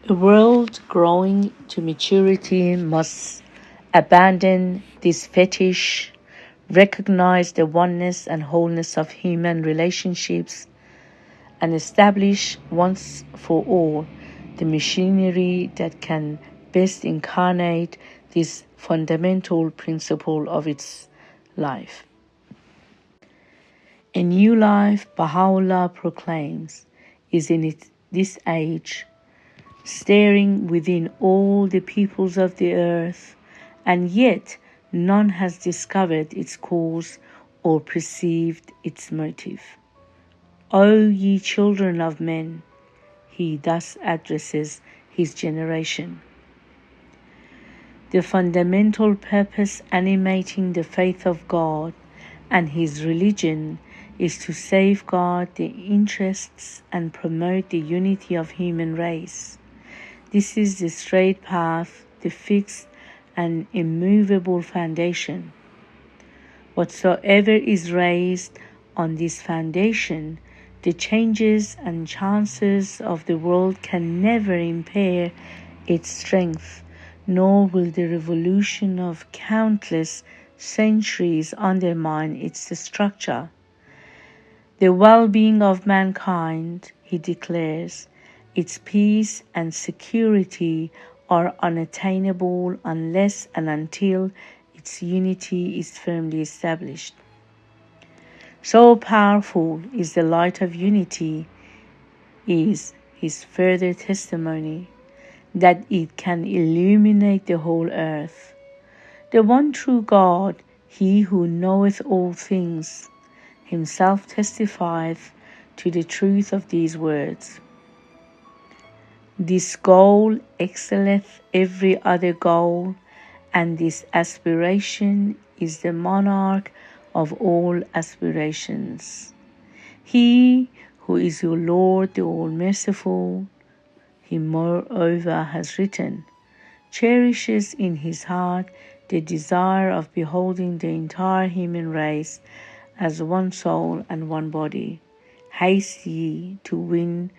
A world growing to maturity must abandon this fetish, recognize the oneness and wholeness of human relationships, and establish once for all the machinery that can best incarnate this fundamental principle of its life. A new life, Baha'u'llah proclaims, is in this age, staring within all the peoples of the earth, and yet none has discovered its cause or perceived its motive. O ye children of men, he thus addresses his generation. The fundamental purpose animating the faith of God and his religion is to safeguard the interests and promote the unity of human race. This is the straight path, the fixed and immovable foundation. Whatsoever is raised on this foundation, the changes and chances of the world can never impair its strength, nor will the revolution of countless centuries undermine its structure. The well-being of mankind, he declares, its peace and security are unattainable unless and until its unity is firmly established. So powerful is the light of unity, is his further testimony, that it can illuminate the whole earth. The one true God, he who knoweth all things, himself testifieth to the truth of these words. This goal excelleth every other goal, and this aspiration is the monarch of all aspirations. He who is your Lord, the All-Merciful, he moreover has written, cherishes in his heart the desire of beholding the entire human race as one soul and one body. Haste ye to win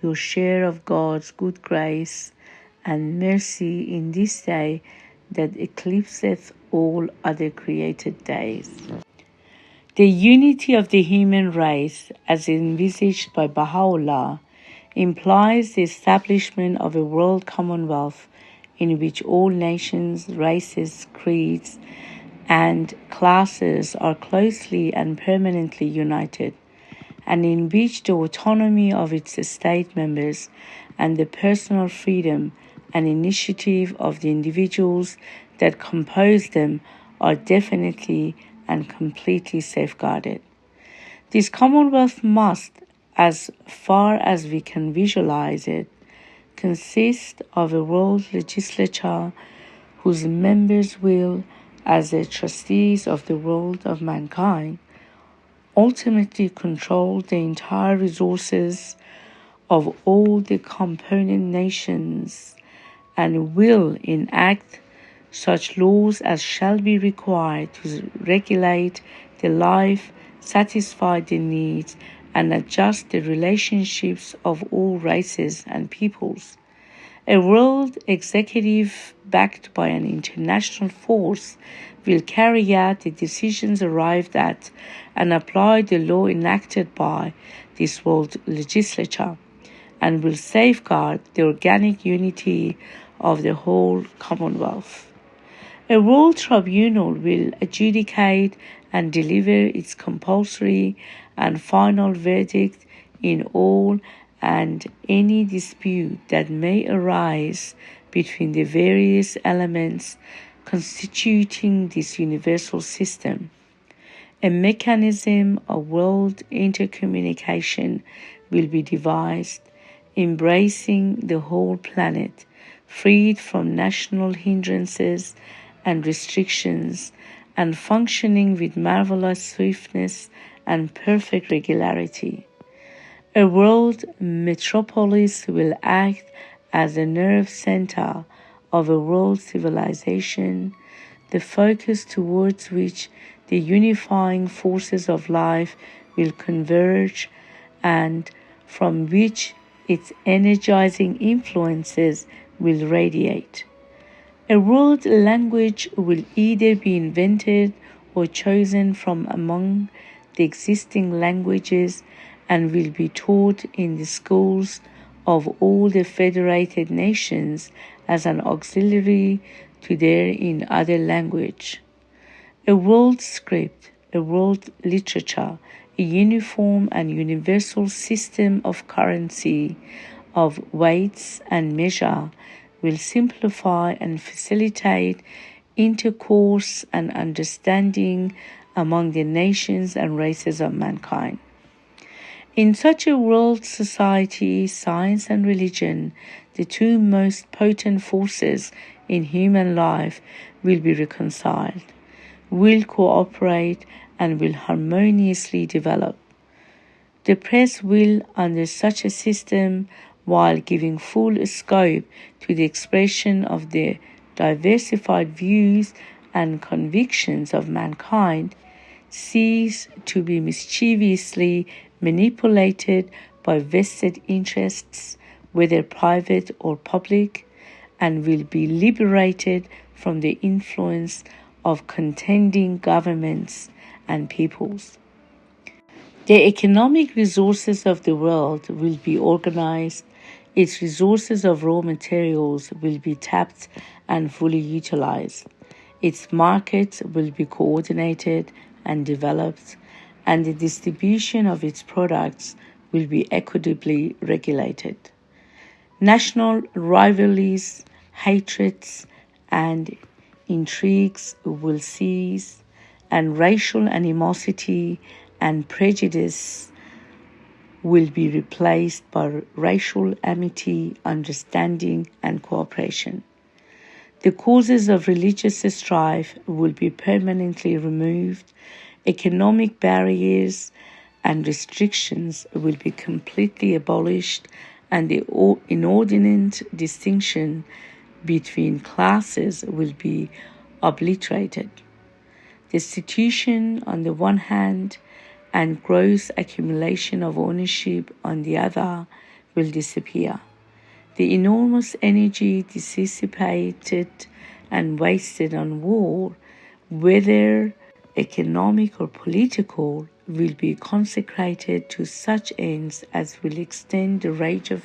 your share of God's good grace and mercy in this day that eclipseth all other created days. The unity of the human race, as envisaged by Baha'u'llah, implies the establishment of a world commonwealth in which all nations, races, creeds, and classes are closely and permanently united, and in which the autonomy of its state members and the personal freedom and initiative of the individuals that compose them are definitely and completely safeguarded. This Commonwealth must, as far as we can visualize it, consist of a world legislature whose members will, as the trustees of the world of mankind, ultimately control the entire resources of all the component nations and will enact such laws as shall be required to regulate the life, satisfy the needs, and adjust the relationships of all races and peoples. A world executive backed by an international force will carry out the decisions arrived at and apply the law enacted by this world legislature, and will safeguard the organic unity of the whole Commonwealth. A world tribunal will adjudicate and deliver its compulsory and final verdict in all and any dispute that may arise between the various elements constituting this universal system. A mechanism of world intercommunication will be devised, embracing the whole planet, freed from national hindrances and restrictions, and functioning with marvelous swiftness and perfect regularity. A world metropolis will act as a nerve center of a world civilization, the focus towards which the unifying forces of life will converge, and from which its energizing influences will radiate. A world language will either be invented or chosen from among the existing languages and will be taught in the schools of all the federated nations as an auxiliary to their in other language. A world script, a world literature, a uniform and universal system of currency, of weights and measure will simplify and facilitate intercourse and understanding among the nations and races of mankind. In such a world society, science and religion, the two most potent forces in human life, will be reconciled, will cooperate, and will harmoniously develop. The press will, under such a system, while giving full scope to the expression of the diversified views and convictions of mankind, cease to be mischievously manipulated by vested interests, whether private or public, and will be liberated from the influence of contending governments and peoples. The economic resources of the world will be organized, its resources of raw materials will be tapped and fully utilized, its markets will be coordinated and developed, and the distribution of its products will be equitably regulated. National rivalries, hatreds, and intrigues will cease, and racial animosity and prejudice will be replaced by racial amity, understanding, and cooperation. The causes of religious strife will be permanently removed, economic barriers and restrictions will be completely abolished, and the inordinate distinction between classes will be obliterated. Destitution on the one hand and gross accumulation of ownership on the other will disappear. The enormous energy dissipated and wasted on war, whether economic or political, will be consecrated to such ends as will extend the range of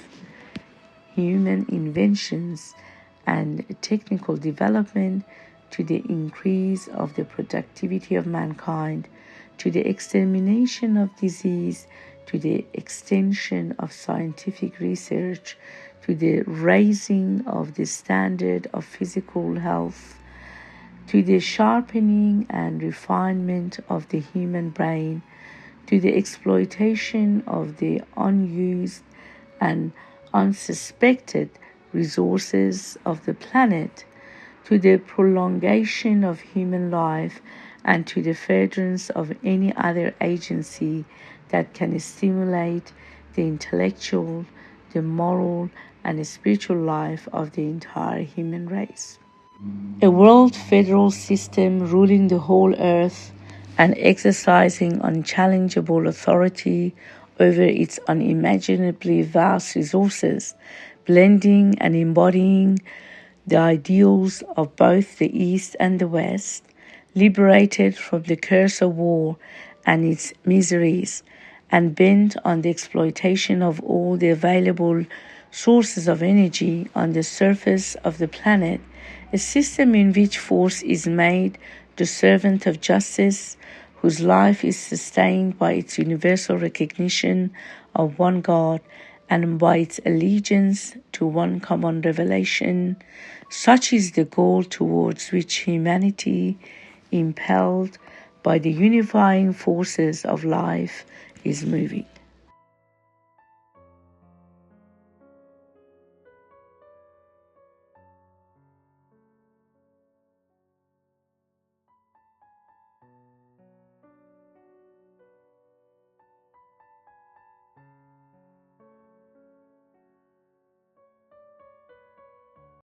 human inventions and technical development to the increase of the productivity of mankind, to the extermination of disease, to the extension of scientific research, to the raising of the standard of physical health, to the sharpening and refinement of the human brain, to the exploitation of the unused and unsuspected resources of the planet, to the prolongation of human life, and to the furtherance of any other agency that can stimulate the intellectual, the moral, and spiritual life of the entire human race. A world federal system ruling the whole earth and exercising unchallengeable authority over its unimaginably vast resources, blending and embodying the ideals of both the East and the West, liberated from the curse of war and its miseries, and bent on the exploitation of all the available sources of energy on the surface of the planet, a system in which force is made the servant of justice, whose life is sustained by its universal recognition of one God and by its allegiance to one common revelation. Such is the goal towards which humanity, impelled by the unifying forces of life, is moving.